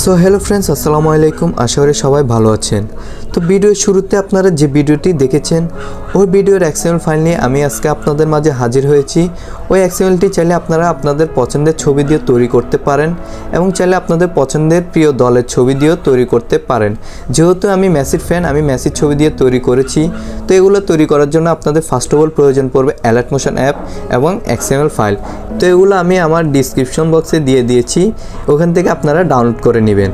So hello friends, আসসালামু আলাইকুম। আশা করি সবাই ভালো আছেন। তো ভিডিওর শুরুতে আপনারা যে ভিডিওটি দেখেছেন ওই ভিডিওর এক্সএমএল ফাইল নিয়ে আমি আজকে আপনাদের মাঝে হাজির হয়েছি। ওই এক্সএমএলটি চাইলে আপনারা আপনাদের পছন্দের ছবি দিয়ে তৈরি করতে পারেন এবং চাইলে আপনাদের পছন্দের প্রিয় দলের ছবি দিয়েও তৈরি করতে পারেন। যেহেতু আমি মেসির ফ্যান, আমি মেসির ছবি দিয়ে তৈরি করেছি। তো এগুলো তৈরি করার জন্য আপনাদের ফার্স্ট অফ অল প্রয়োজন পড়বে অ্যালাইট মোশন অ্যাপ এবং এক্সএমএল ফাইল। তো এগুলো আমি আমার ডিসক্রিপশন বক্সে দিয়ে দিয়েছি, ওখান থেকে আপনারা ডাউনলোড করে নেবেন।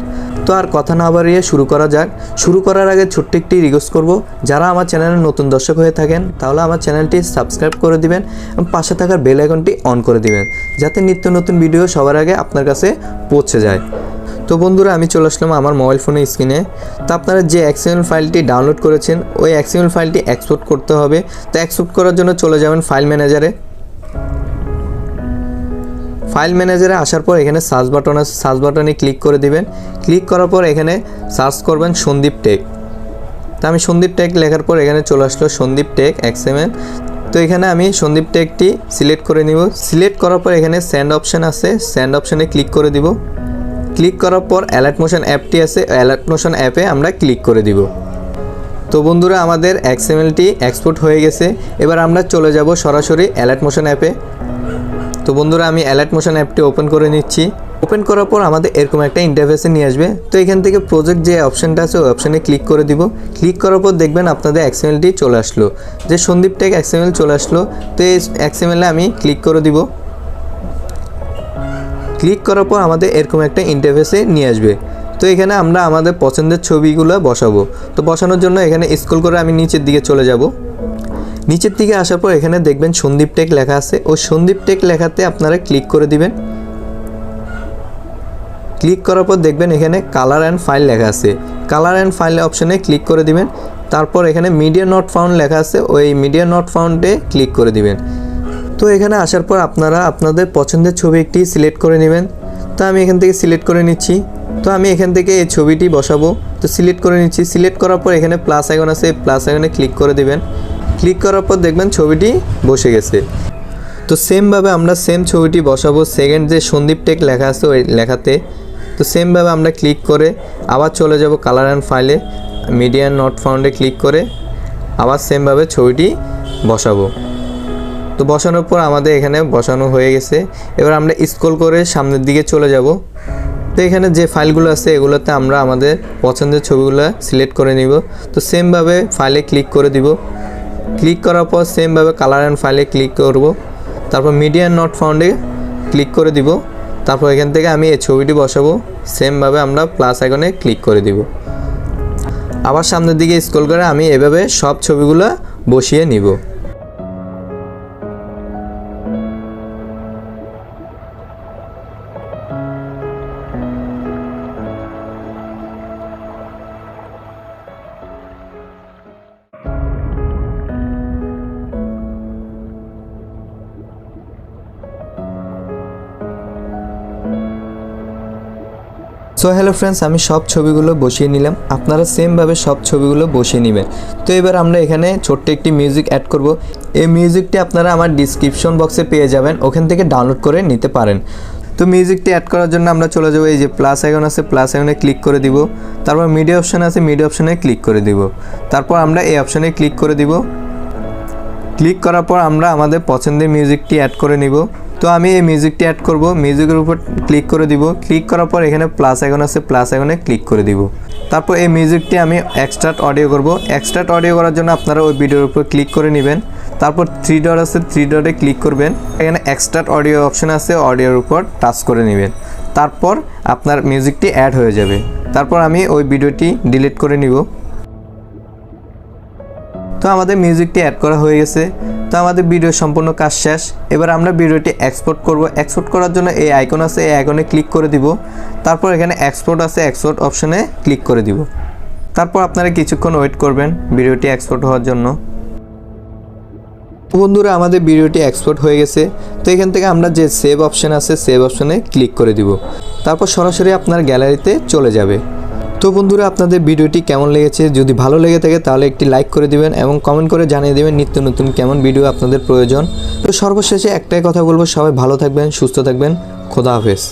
তো আর কথা না বাড়িয়ে শুরু করা যাক। শুরু করার আগে ছোট্ট একটি রিকোয়েস্ট করব, যারা আমার চ্যানেলের নতুন দর্শক হয়ে থাকেন তাহলে আমার চ্যানেলটি সাবস্ক্রাইব করে দিবেন এবং পাশে থাকার বেল আইকনটি অন করে দিবেন, যাতে নিত্য নতুন ভিডিও সবার আগে আপনার কাছে পৌঁছে যায়। তো বন্ধুরা, আমি চলে আসলাম আমার মোবাইল ফোনের স্ক্রিনে। তো আপনারা যে এক্সএমএল ফাইলটি ডাউনলোড করেছেন ওই এক্সএমএল ফাইলটি এক্সপোর্ট করতে হবে। তো এক্সপোর্ট করার জন্য চলে যাবেন ফাইল ম্যানেজারে। ফাইল ম্যানেজারে আসার পর এখানে সার্চ বাটন আছে, সার্চ বাটনে ক্লিক করে দিবেন। ক্লিক করার পর এখানে সার্চ করবেন সন্দীপ টেক। তো আমি সন্দীপ টেক লেখার পর এখানে চলে আসলো সন্দীপ টেক এক্সএমএল। তো এখানে আমি সন্দীপ টেকটি সিলেক্ট করে নিব। সিলেক্ট করার পর এখানে সেন্ড অপশান আছে, সেন্ড অপশানে ক্লিক করে দিব। ক্লিক করার পর অ্যালাইট মোশন অ্যাপটি আছে, অ্যালাইট মোশন অ্যাপে আমরা ক্লিক করে দিব। তো বন্ধুরা, আমাদের এক্সএমএলটি এক্সপোর্ট হয়ে গেছে। এবার আমরা চলে যাব সরাসরি অ্যালাইট মোশন অ্যাপে। তো বন্ধুরা, আমি অ্যালাইট মোশন অ্যাপটি ওপেন করে নিচ্ছি। ওপেন করার পর আমাদের এরকম একটা ইন্টারফেসে নিয়ে আসবে। তো এখান থেকে প্রজেক্ট যে অপশানটা আছে ওই অপশানে ক্লিক করে দিব। ক্লিক করার পর দেখবেন আপনাদের এক্সএমএলটি চলে আসলো, যে সন্দীপ টেক এক্সএমএল চলে আসলো। তো এই এক্সএমএলে আমি ক্লিক করে দিব। ক্লিক করার পর আমাদের এরকম একটা ইন্টারফেসে নিয়ে আসবে। তো এখানে আমরা আমাদের পছন্দের ছবিগুলো বসাবো। তো বসানোর জন্য এখানে স্ক্রল করে আমি নিচের দিকে চলে যাব। নিচের দিকে আসার পর এখানে দেখবেন সন্দীপ টেক লেখা আছে, ওই সন্দীপ টেক লেখাতে আপনারা ক্লিক করে দিবেন। ক্লিক করার পর দেখবেন এখানে কালার অ্যান্ড ফাইল লেখা আছে, কালার অ্যান্ড ফাইল অপশানে ক্লিক করে দিবেন। তারপর এখানে মিডিয়া নট ফাউন্ড লেখা আছে, ওই মিডিয়া নট ফাউন্ডে ক্লিক করে দিবেন। তো এখানে আসার পর আপনারা আপনাদের পছন্দের ছবি একটি সিলেক্ট করে নেবেন। তো আমি এখান থেকে সিলেক্ট করে নিচ্ছি। তো আমি এখান থেকে এই ছবিটি বসাবো। তো সিলেক্ট করে নিচ্ছি। সিলেক্ট করার পর এখানে প্লাস আইকন আছে, প্লাস আইকনে ক্লিক করে দিবেন। ক্লিক করার পর দেখবেন ছবিটি বসে গেছে। তো সেমভাবে আমরা সেম ছবিটি বসাবো সেকেন্ড যে সন্দীপ টেক লেখা আছে ওই লেখাতে। তো সেমভাবে আমরা ক্লিক করে আবার চলে যাব কালার অ্যান্ড ফাইলে, মিডিয়া নট ফাউন্ডে ক্লিক করে আবার সেমভাবে ছবিটি বসাবো। তো বসানোর পর আমাদের এখানে বসানো হয়ে গেছে। এবার আমরা স্ক্রল করে সামনের দিকে চলে যাব। তো এখানে যে ফাইলগুলো আছে এগুলোতে আমরা আমাদের পছন্দের ছবিগুলো সিলেক্ট করে নিব। তো সেমভাবে ফাইলে ক্লিক করে দিব। ক্লিক করার পর সেমভাবে কালার অ্যান্ড ফাইলে ক্লিক করব। তারপর মিডিয়া নট ফাউন্ডে ক্লিক করে দিব। তারপর এখান থেকে আমি এই ছবিটি বসাবো। সেমভাবে আমরা প্লাস আইকনে ক্লিক করে দিব। আবার সামনের দিকে স্ক্রল করে আমি এভাবে সব ছবিগুলো বসিয়ে নিব। সো হ্যালো ফ্রেন্ডস, আমি সব ছবিগুলো বসিয়ে নিলাম। আপনারা সেমভাবে সব ছবিগুলো বসিয়ে নেবেন। তো এবার আমরা এখানে ছোট্ট একটি মিউজিক অ্যাড করব। এই মিউজিকটি আপনারা আমার ডিসক্রিপশন বক্সে পেয়ে যাবেন, ওখান থেকে ডাউনলোড করে নিতে পারেন। তো মিউজিকটি অ্যাড করার জন্য আমরা চলে যাব, এই যে প্লাস আইকন আছে প্লাস আইকনে ক্লিক করে দিব। তারপর মিডিয়া অপশান আছে, মিডিয়া অপশানে ক্লিক করে দিব। তারপর আমরা এই অপশানে ক্লিক করে দিব। ক্লিক করার পর আমরা আমাদের পছন্দের মিউজিকটি অ্যাড করে নিব। তো আমি এই মিউজিকটি অ্যাড করব। মিউজিকের উপর ক্লিক করে দিব। ক্লিক করার পর এখানে প্লাস আইকন আছে, প্লাস আইকনে ক্লিক করে দিব। তারপর এই মিউজিকটি আমি এক্সট্রাক্ট অডিও করব। এক্সট্রাক্ট অডিও করার জন্য আপনারা ওই ভিডিওর উপর ক্লিক করে নেবেন। তারপর 3 ডট আছে, 3 ডটে ক্লিক করবেন। এখানে এক্সট্রাক্ট অডিও অপশান আছে, অডিওর উপর টাচ করে নেবেন। তারপর আপনার মিউজিকটি অ্যাড হয়ে যাবে। তারপর আমি ওই ভিডিওটি ডিলিট করে নিব। তো আমাদের মিউজিকটি অ্যাড করা হয়ে গেছে। তো আমাদের ভিডিও সম্পূর্ণ কাজ শেষ। এবার আমরা ভিডিওটি এক্সপোর্ট করব। এক্সপোর্ট করার জন্য এই আইকন আছে, এই আইকনে ক্লিক করে দিব। তারপর এখানে এক্সপোর্ট আছে, এক্সপোর্ট অপশানে ক্লিক করে দিব। তারপর আপনারা কিছুক্ষণ ওয়েট করবেন ভিডিওটি এক্সপোর্ট হওয়ার জন্য। বন্ধুরা, আমাদের ভিডিওটি এক্সপোর্ট হয়ে গেছে। তো এখান থেকে আমরা যে সেভ অপশান আছে সেভ অপশানে ক্লিক করে দিব। তারপর সরাসরি আপনার গ্যালারিতে চলে যাবে। তো বন্ধুরা, আপনাদের ভিডিওটি কেমন লেগেছে? যদি ভালো লেগে থাকে তাহলে একটি লাইক করে দিবেন এবং কমেন্ট করে জানিয়ে দেবেন নিত্য নতুন কেমন ভিডিও আপনাদের প্রয়োজন। তো সর্বশেষে একটাই কথা বলবো, সবাই ভালো থাকবেন, সুস্থ থাকবেন। খোদা হাফেজ।